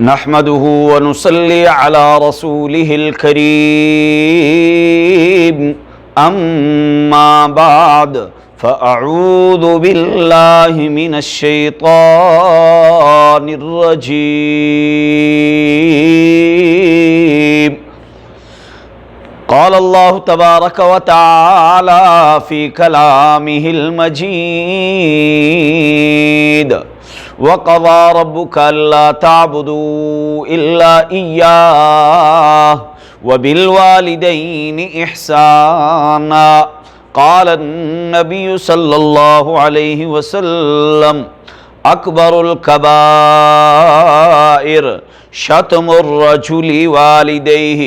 نحمده ونصلي على رسوله الكريم أما بعد فأعوذ بالله من الشيطان الرجيم قال الله تبارك وتعالى في كلامه المجيد وَقَضَى رَبُّكَ أَلَّا تَعْبُدُوا إِلَّا إِيَّاهُ وَبِالْوَالِدَيْنِ إِحْسَانًا قال النبي صلى الله عليه وسلم أكبر الكبائر شتم الرجل والديه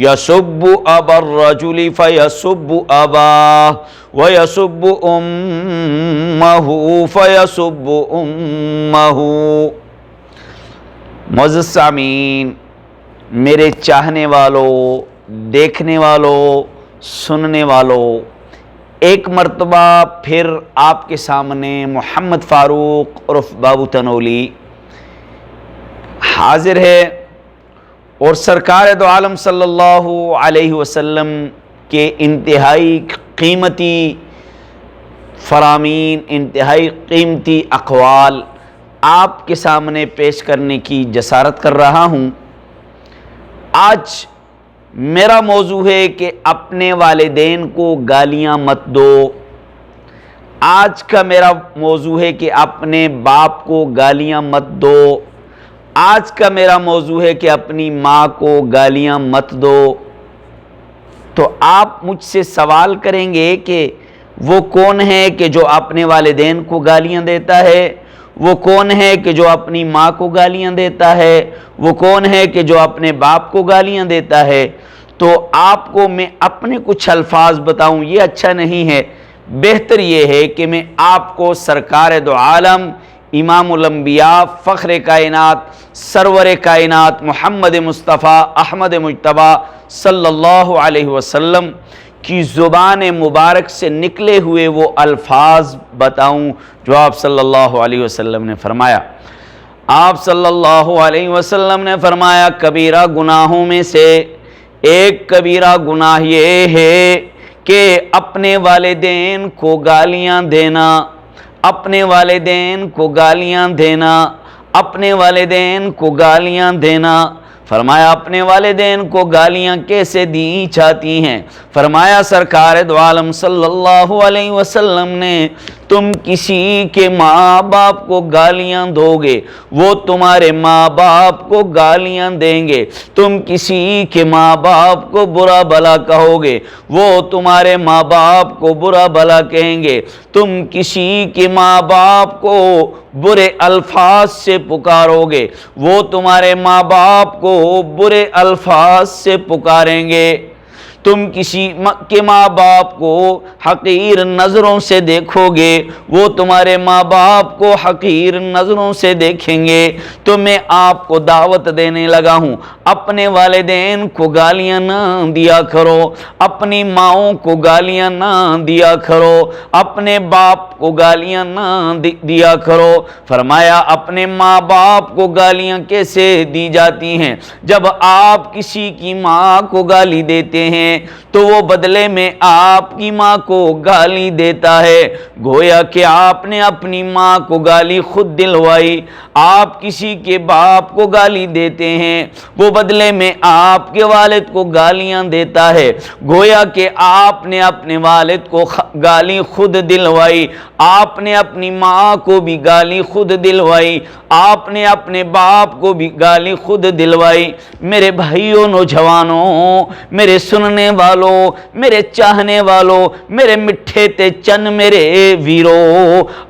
يسب أبا الرجل فيسب أباه وَيَسُبُّ أُمَّهُ فَيَسُبُّ أُمَّهُ۔ معزز سامعین، میرے چاہنے والوں، دیکھنے والوں، سننے والوں، ایک مرتبہ پھر آپ کے سامنے محمد فاروق عرف بابو تنولی حاضر ہے اور سرکار دو عالم صلی اللہ علیہ وسلم کے انتہائی قیمتی فرامین، انتہائی قیمتی اقوال آپ کے سامنے پیش کرنے کی جسارت کر رہا ہوں۔ آج میرا موضوع ہے کہ اپنے والدین کو گالیاں مت دو۔ آج کا میرا موضوع ہے کہ اپنے باپ کو گالیاں مت دو۔ آج کا میرا موضوع ہے کہ اپنی ماں کو گالیاں مت دو۔ تو آپ مجھ سے سوال کریں گے کہ وہ کون ہے کہ جو اپنے والدین کو گالیاں دیتا ہے؟ وہ کون ہے کہ جو اپنی ماں کو گالیاں دیتا ہے؟ وہ کون ہے کہ جو اپنے باپ کو گالیاں دیتا ہے؟ تو آپ کو میں اپنے کچھ الفاظ بتاؤں یہ اچھا نہیں ہے، بہتر یہ ہے کہ میں آپ کو سرکار دو عالم، امام الانبیاء، فخر کائنات، سرور کائنات محمد مصطفیٰ احمد مجتبیٰ صلی اللہ علیہ وسلم کی زبان مبارک سے نکلے ہوئے وہ الفاظ بتاؤں جو آپ صلی اللہ علیہ وسلم نے فرمایا۔ آپ صلی اللہ علیہ وسلم نے فرمایا کبیرہ گناہوں میں سے ایک کبیرہ گناہ یہ ہے کہ اپنے والدین کو گالیاں دینا، اپنے والدین کو گالیاں دینا، اپنے والدین کو گالیاں دینا۔ فرمایا اپنے والدین کو گالیاں کیسے دی جاتی ہیں؟ فرمایا سرکار دو عالم صلی اللہ علیہ وسلم نے تم کسی کے ماں باپ کو گالیاں دو گے وہ تمہارے ماں باپ کو گالیاں دیں گے، تم کسی کے ماں باپ کو برا بھلا کہو گے وہ تمہارے ماں باپ کو برا بھلا کہیں گے، تم کسی کے ماں باپ کو برے الفاظ سے پکارو گے وہ تمہارے ماں باپ کو برے الفاظ سے پکاریں گے، تم کسی کے ماں باپ کو حقیر نظروں سے دیکھو گے وہ تمہارے ماں باپ کو حقیر نظروں سے دیکھیں گے۔ تو میں آپ کو دعوت دینے لگا ہوں اپنے والدین کو گالیاں نہ دیا کرو، اپنی ماؤں کو گالیاں نہ دیا کرو، اپنے باپ کو گالیاں نہ دیا کرو۔ فرمایا اپنے ماں باپ کو گالیاں کیسے دی جاتی ہیں؟ جب آپ کسی کی ماں کو گالی دیتے ہیں تو وہ بدلے میں آپ کی ماں کو گالی دیتا ہے، گویا کہ آپ نے اپنی ماں کو گالی خود دلوائی۔ آپ کسی کے باپ کو گالی دیتے ہیں، وہ بدلے میں آپ کے والد کو گالیاں دیتا ہے، گویا کہ آپ نے اپنے والد کو گالی خود دلوائی، آپ نے اپنی ماں کو بھی گالی خود دلوائی، آپ نے اپنے باپ کو بھی گالی خود دلوائی۔ میرے بھائیوں، نوجوانوں، میرے سننے والوں، میرے چاہنے والوں، میرے مٹھے تے چن میرے ویرو،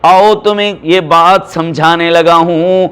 آؤ تمہیں یہ بات سمجھانے لگا ہوں۔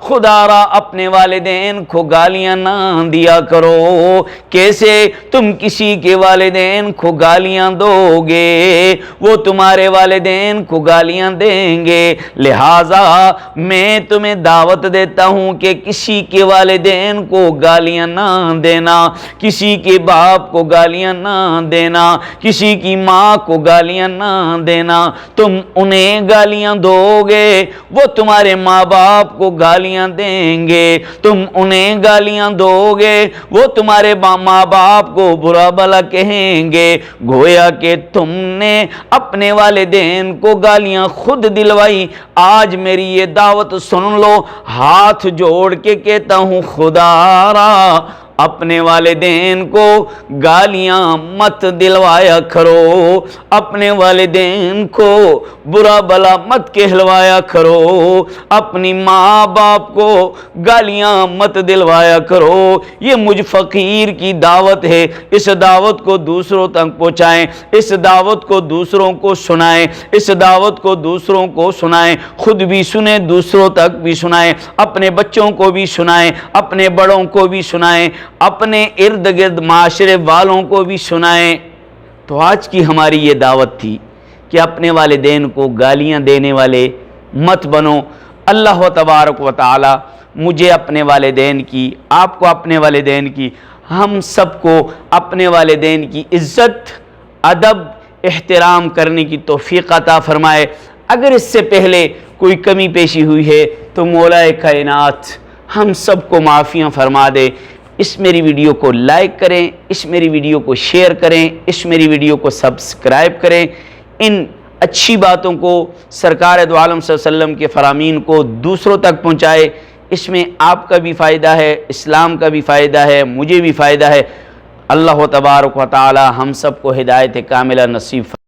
خدا را اپنے والدین کو گالیاں نہ دیا کرو۔ کیسے؟ تم کسی کے والدین کو گالیاں دو گے وہ تمہارے والدین کو گالیاں دیں گے، لہٰذا میں تمہیں دعوت دیتا ہوں کہ کسی کے والدین کو گالیاں نہ دینا، کسی کے باپ کو گالیاں نہ دینا، کسی کی ماں کو گالیاں نہ دینا۔ تم انہیں گالیاں دو گے وہ تمہارے ماں باپ کو گالیاں دیں گے، تم انہیں گالیاں دو گے، وہ تمہارے ماں باپ کو برا بھلا کہیں گے، گویا کہ تم نے اپنے والدین کو گالیاں خود دلوائی۔ آج میری یہ دعوت سن لو، ہاتھ جوڑ کے کہتا ہوں، خدا را اپنے والدین کو گالیاں مت دلوایا کرو، اپنے والدین کو برا بھلا مت کہلوایا کرو، اپنی ماں باپ کو گالیاں مت دلوایا کرو۔ یہ مجھ فقیر کی دعوت ہے، اس دعوت کو دوسروں تک پہنچائیں، اس دعوت کو دوسروں کو سنائیں، اس دعوت کو دوسروں کو سنائیں، خود بھی سنیں، دوسروں تک بھی سنائیں، اپنے بچوں کو بھی سنائیں، اپنے بڑوں کو بھی سنائیں، اپنے ارد گرد معاشرے والوں کو بھی سنائیں۔ تو آج کی ہماری یہ دعوت تھی کہ اپنے والدین کو گالیاں دینے والے مت بنو۔ اللہ تبارک و تعالی مجھے اپنے والدین کی، آپ کو اپنے والدین کی، ہم سب کو اپنے والدین کی عزت، ادب، احترام کرنے کی توفیق عطا فرمائے۔ اگر اس سے پہلے کوئی کمی پیشی ہوئی ہے تو مولا کائنات ہم سب کو معافیاں فرما دے۔ اس میری ویڈیو کو لائک کریں، اس میری ویڈیو کو شیئر کریں، اس میری ویڈیو کو سبسکرائب کریں۔ ان اچھی باتوں کو سرکار دو عالم صلی اللہ علیہ وسلم کے فرامین کو دوسروں تک پہنچائے۔ اس میں آپ کا بھی فائدہ ہے، اسلام کا بھی فائدہ ہے، مجھے بھی فائدہ ہے۔ اللہ تبارک و تعالی ہم سب کو ہدایت کاملہ نصیب فرمائے۔